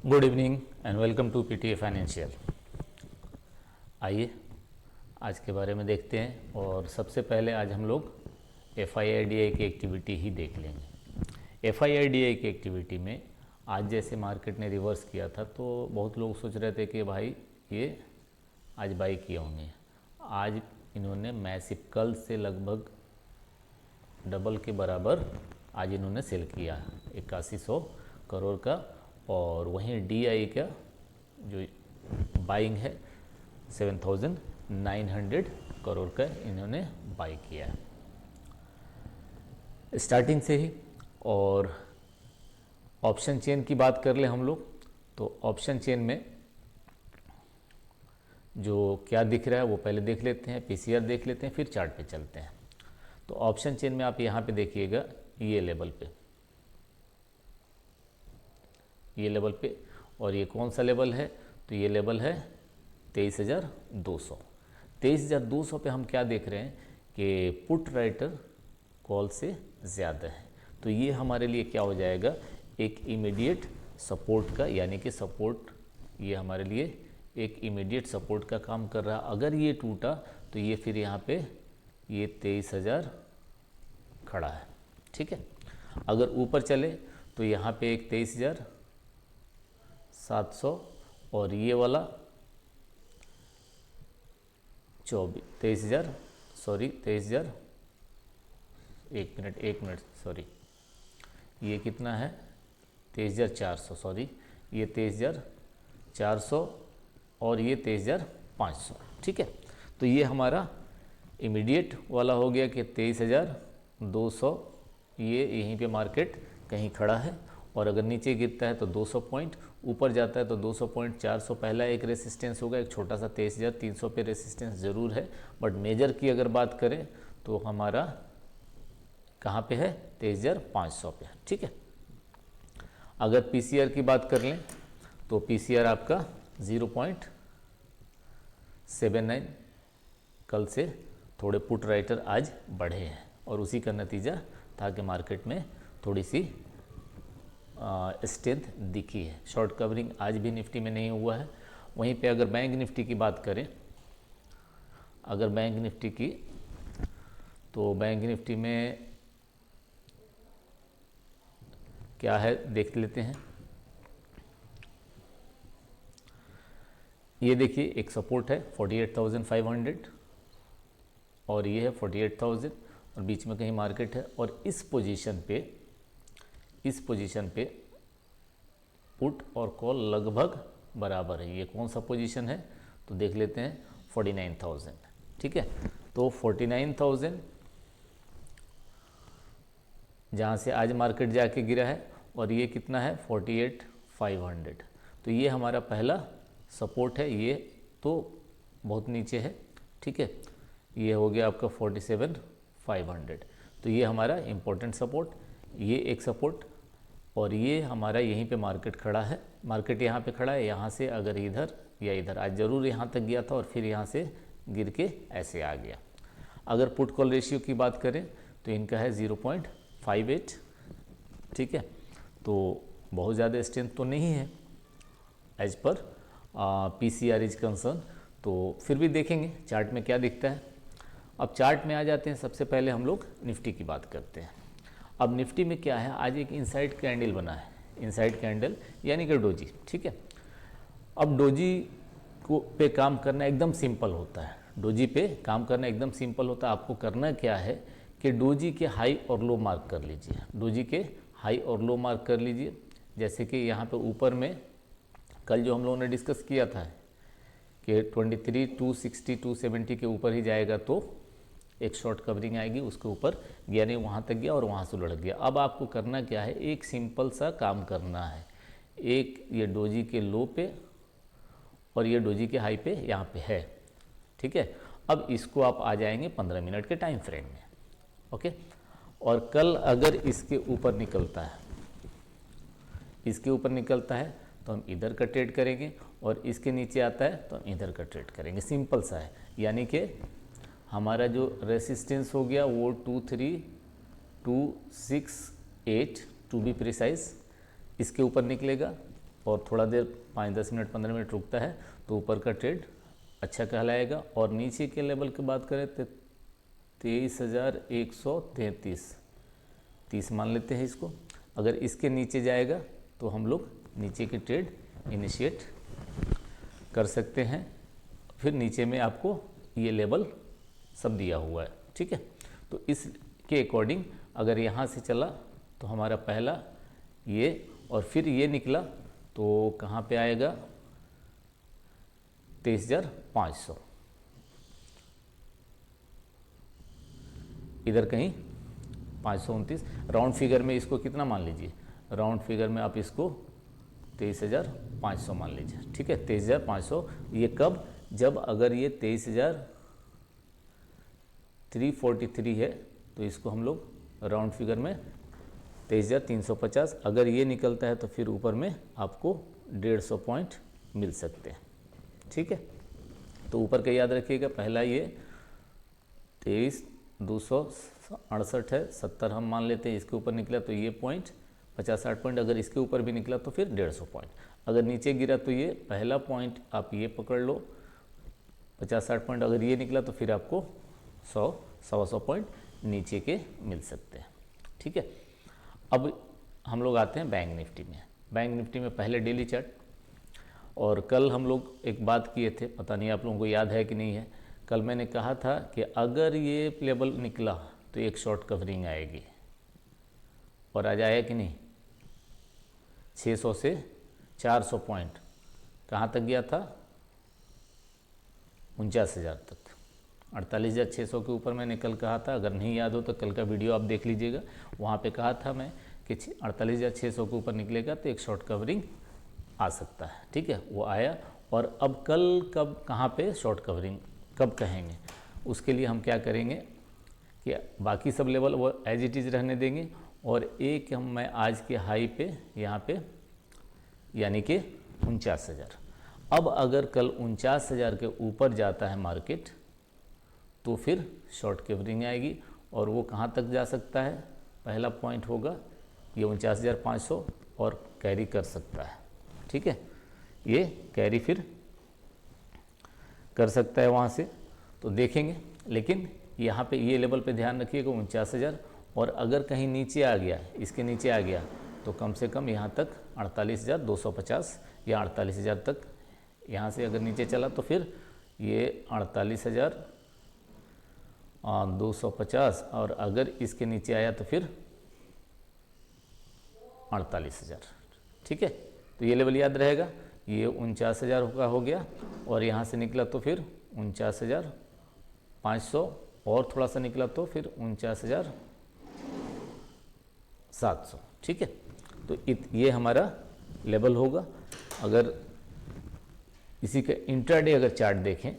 Good evening and welcome to PTA financial. आइए आज के बारे में देखते हैं और सबसे पहले आज हम लोग एफआईआईडीआई की एक्टिविटी ही देख लेंगे। एफआईआईडीआई की एक्टिविटी में आज जैसे मार्केट ने रिवर्स किया था तो बहुत लोग सोच रहे थे कि भाई ये आज बाई किए होंगे। आज इन्होंने मैसिव कल से लगभग डबल के बराबर आज इन्होंने सेल किया 8100 करोड़ का। और वहीं डीआई का जो बाइंग है 7900 करोड़ का इन्होंने बाई किया है स्टार्टिंग से ही। और ऑप्शन चेन की बात कर ले हम लोग तो ऑप्शन चेन में जो क्या दिख रहा है वो पहले देख लेते हैं, पीसीआर देख लेते हैं, फिर चार्ट पे चलते हैं। तो ऑप्शन चेन में आप यहाँ पे देखिएगा ये लेवल पे और ये कौन सा लेवल है तो ये लेवल है 23,200। 23,200 पे हम क्या देख रहे हैं कि पुट राइटर कॉल से ज़्यादा है तो ये हमारे लिए क्या हो जाएगा, एक इमीडिएट सपोर्ट का, यानी कि सपोर्ट ये हमारे लिए एक इमीडिएट सपोर्ट का काम कर रहा। अगर ये टूटा तो ये फिर यहाँ पे ये 23,000 खड़ा है, ठीक है। अगर ऊपर चले तो यहाँ पे एक 23,700 और ये वाला 23,000 एक मिनट सॉरी, ये कितना है 23,400, सॉरी ये 23,400 और ये 23,500, ठीक है। तो ये हमारा इमीडिएट वाला हो गया कि 23,200 ये यहीं पे मार्केट कहीं खड़ा है। और अगर नीचे गिरता है तो 200 पॉइंट, ऊपर जाता है तो 200 पॉइंट 400 पहला एक रेसिस्टेंस होगा, एक छोटा सा 23,300 पे रेसिस्टेंस ज़रूर है। बट मेजर की अगर बात करें तो हमारा कहाँ पे है 23,500 पे, ठीक है। अगर पीसीआर की बात कर लें तो पीसीआर आपका 0.79, कल से थोड़े पुट राइटर आज बढ़े हैं और उसी का नतीजा था कि मार्केट में थोड़ी सी स्ट्रेंथ दिखी है। शॉर्ट कवरिंग आज भी निफ्टी में नहीं हुआ है। वहीं पे अगर बैंक निफ्टी की बात करें, अगर बैंक निफ्टी की तो बैंक निफ्टी में क्या है देख लेते हैं। ये देखिए एक सपोर्ट है 48,500 और ये है 48,000 और बीच में कहीं मार्केट है। और इस पोजीशन पे पुट और कॉल लगभग बराबर है। ये कौन सा पोजीशन है तो देख लेते हैं 49,000, ठीक है। तो 49,000 जहाँ से आज मार्केट जाके गिरा है और ये कितना है 48,500, तो ये हमारा पहला सपोर्ट है। ये तो बहुत नीचे है, ठीक है। ये हो गया आपका 47,500, तो ये हमारा इम्पोर्टेंट सपोर्ट, ये एक सपोर्ट। और ये हमारा यहीं पे मार्केट खड़ा है, मार्केट यहाँ पे खड़ा है। यहाँ से अगर इधर या इधर आज ज़रूर यहाँ तक गया था और फिर यहाँ से गिर के ऐसे आ गया। अगर पुट कॉल रेशियो की बात करें तो इनका है 0.58, ठीक है। तो बहुत ज़्यादा स्ट्रेंथ तो नहीं है as per PCR is concern, तो फिर भी देखेंगे चार्ट में क्या दिखता है। अब चार्ट में आ जाते हैं। सबसे पहले हम लोग निफ्टी की बात करते हैं। अब निफ्टी में क्या है, आज एक इनसाइड कैंडल बना है, इनसाइड कैंडल यानी कि डोजी, ठीक है। अब डोजी को पे काम करना एकदम सिंपल होता है, डोजी पे काम करना एकदम सिंपल होता है। आपको करना क्या है कि डोजी के हाई और लो मार्क कर लीजिए, डोजी के हाई और लो मार्क कर लीजिए। जैसे कि यहाँ पे ऊपर में कल जो हम लोगों ने डिस्कस किया था कि 23,260 270 के ऊपर ही जाएगा तो एक शॉर्ट कवरिंग आएगी, उसके ऊपर गया नहीं, वहाँ तक गया और वहाँ से लुढ़क गया। अब आपको करना क्या है, एक सिंपल सा काम करना है। एक ये डोजी के लो पे और ये डोजी के हाई पे यहाँ पे है, ठीक है। अब इसको आप आ जाएंगे 15 मिनट के टाइम फ्रेम में, ओके। और कल अगर इसके ऊपर निकलता है, इसके ऊपर निकलता है तो हम इधर का ट्रेड करेंगे और इसके नीचे आता है तो हम इधर का ट्रेड करेंगे। सिंपल सा है, यानी कि हमारा जो रेसिस्टेंस हो गया वो 23,268 टू बी प्रिसाइज, इसके ऊपर निकलेगा और थोड़ा देर 5-10 मिनट 15 मिनट रुकता है तो ऊपर का ट्रेड अच्छा कहलाएगा। और नीचे के लेवल की बात करें तो 23,133 30 मान लेते हैं इसको। अगर इसके नीचे जाएगा तो हम लोग नीचे के ट्रेड इनिशिएट कर सकते हैं। फिर नीचे में आपको ये लेवल सब दिया हुआ है, ठीक है। तो इसके अकॉर्डिंग अगर यहाँ से चला तो हमारा पहला ये और फिर ये निकला तो कहाँ पे आएगा 23,500, इधर कहीं 529। राउंड फिगर में इसको कितना मान लीजिए, राउंड फिगर में आप इसको 23,500 मान लीजिए, ठीक है। 23,500 ये कब, जब अगर ये 23,343 है तो इसको हम लोग राउंड फिगर में 23,350, अगर ये निकलता है तो फिर ऊपर में आपको 150 पॉइंट मिल सकते हैं, ठीक है। तो ऊपर का याद रखिएगा, पहला ये 23,268 है, 70 हम मान लेते हैं, इसके ऊपर निकला तो ये पॉइंट 50-60 पॉइंट, अगर इसके ऊपर भी निकला तो फिर 150 पॉइंट। अगर नीचे गिरा तो ये पहला पॉइंट आप ये पकड़ लो 50-60 पॉइंट, अगर ये निकला तो फिर आपको 100-125 पॉइंट नीचे के मिल सकते हैं, ठीक है। अब हम लोग आते हैं बैंक निफ्टी में। बैंक निफ्टी में पहले डेली चार्ट, और कल हम लोग एक बात किए थे, पता नहीं आप लोगों को याद है कि नहीं है। कल मैंने कहा था कि अगर ये लेवल निकला तो एक शॉर्ट कवरिंग आएगी, और आज आया कि नहीं। 600 से 400 पॉइंट कहाँ तक गया था, 49,000 तक। 48,600 के ऊपर मैंने कल कहा था, अगर नहीं याद हो तो कल का वीडियो आप देख लीजिएगा, वहाँ पे कहा था मैं कि 48,600 के ऊपर निकलेगा तो एक शॉर्ट कवरिंग आ सकता है, ठीक है। वो आया, और अब कल कब कहाँ पे शॉर्ट कवरिंग कब कहेंगे, उसके लिए हम क्या करेंगे कि बाकी सब लेवल वो एज इट इज़ रहने देंगे, और एक मैं आज के हाई पे यहाँ पे यानी कि 49,000। अब अगर कल 49,000 के ऊपर जाता है मार्केट तो फिर शॉर्ट कवरिंग आएगी, और वो कहाँ तक जा सकता है, पहला पॉइंट होगा ये 49,500 और कैरी कर सकता है, ठीक है। ये कैरी फिर कर सकता है वहाँ से, तो देखेंगे। लेकिन यहाँ पे ये लेवल पे ध्यान रखिएगा 49,000, और अगर कहीं नीचे आ गया, इसके नीचे आ गया तो कम से कम यहाँ तक 48,250 या 48,000 तक, यहाँ से अगर नीचे चला तो फिर ये 48,250, और अगर इसके नीचे आया तो फिर 48,000, ठीक है। तो ये लेवल याद रहेगा, ये 49,000 का हो गया, और यहाँ से निकला तो फिर 49,500, और थोड़ा सा निकला तो फिर 49,700, ठीक है। तो ये हमारा लेवल होगा। अगर इसी का इंट्राडे अगर चार्ट देखें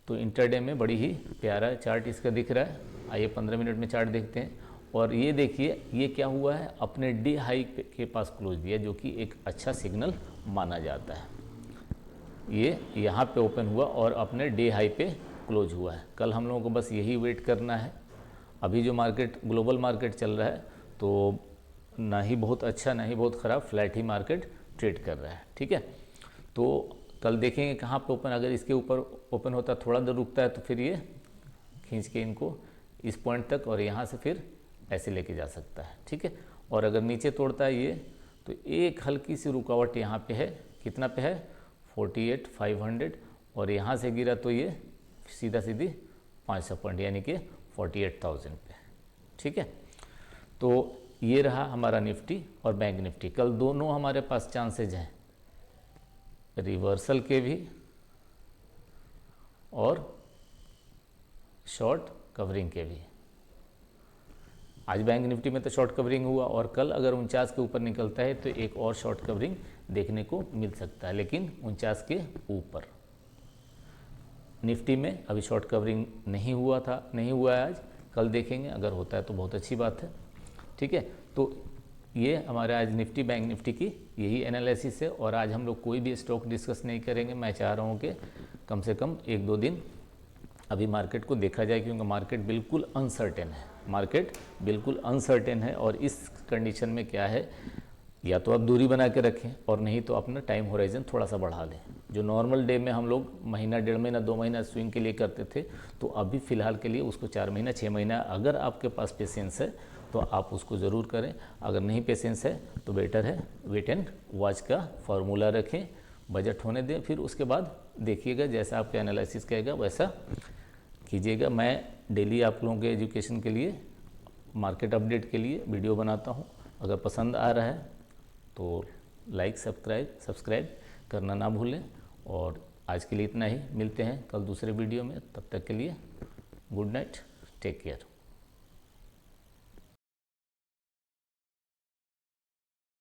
तो इंट्राडे में बड़ी ही प्यारा चार्ट इसका दिख रहा है। आइए 15 मिनट में चार्ट देखते हैं, और ये देखिए ये क्या हुआ है, अपने डी हाई के पास क्लोज दिया, जो कि एक अच्छा सिग्नल माना जाता है। ये यहाँ पे ओपन हुआ और अपने डे हाई पे क्लोज हुआ है। कल हम लोगों को बस यही वेट करना है। अभी जो मार्केट ग्लोबल मार्केट चल रहा है तो ना ही बहुत अच्छा ना ही बहुत ख़राब, फ्लैट ही मार्केट ट्रेड कर रहा है, ठीक है। तो कल देखेंगे कहाँ पे ओपन, अगर इसके ऊपर ओपन होता है थोड़ा देर रुकता है तो फिर ये खींच के इनको इस पॉइंट तक और यहाँ से फिर ऐसे लेके जा सकता है, ठीक है। और अगर नीचे तोड़ता है ये तो एक हल्की सी रुकावट यहाँ पे है, कितना पे है 48,500, और यहाँ से गिरा तो ये सीधा सीधी 500 पॉइंट यानी कि 48,000 पे, ठीक है। तो ये रहा हमारा निफ्टी और बैंक निफ्टी। कल दोनों हमारे पास चांसेज हैं, रिवर्सल के भी और शॉर्ट कवरिंग के भी। आज बैंक निफ्टी में तो शॉर्ट कवरिंग हुआ, और कल अगर 49 के ऊपर निकलता है तो एक और शॉर्ट कवरिंग देखने को मिल सकता है, लेकिन 49 के ऊपर। निफ्टी में अभी शॉर्ट कवरिंग नहीं हुआ है आज, कल देखेंगे, अगर होता है तो बहुत अच्छी बात है, ठीक है। तो ये हमारे आज निफ्टी बैंक निफ्टी की यही एनालिसिस है, और आज हम लोग कोई भी स्टॉक डिस्कस नहीं करेंगे। मैं चाह रहा हूँ कि कम से कम 1-2 दिन अभी मार्केट को देखा जाए, क्योंकि मार्केट बिल्कुल अनसर्टेन है, और इस कंडीशन में क्या है, या तो आप दूरी बना के रखें और नहीं तो अपना टाइम होराइजन थोड़ा सा बढ़ा लें। जो नॉर्मल डे में हम लोग महीना, 1.5 महीना, 2 महीना स्विंग के लिए करते थे, तो अभी फ़िलहाल के लिए उसको 4 महीना, 6 महीना, अगर आपके पास पेशेंस है तो आप उसको ज़रूर करें। अगर नहीं पेशेंस है तो बेटर है वेट एंड वॉच का फॉर्मूला रखें, बजट होने दें, फिर उसके बाद देखिएगा जैसा आपका एनालिसिस कहेगा वैसा कीजिएगा। मैं डेली आप लोगों के एजुकेशन के लिए, मार्केट अपडेट के लिए वीडियो बनाता हूँ। अगर पसंद आ रहा है तो लाइक, सब्सक्राइब करना ना भूलें। और आज के लिए इतना ही, मिलते हैं कल दूसरे वीडियो में। तब तक के लिए गुड नाइट, टेक केयर।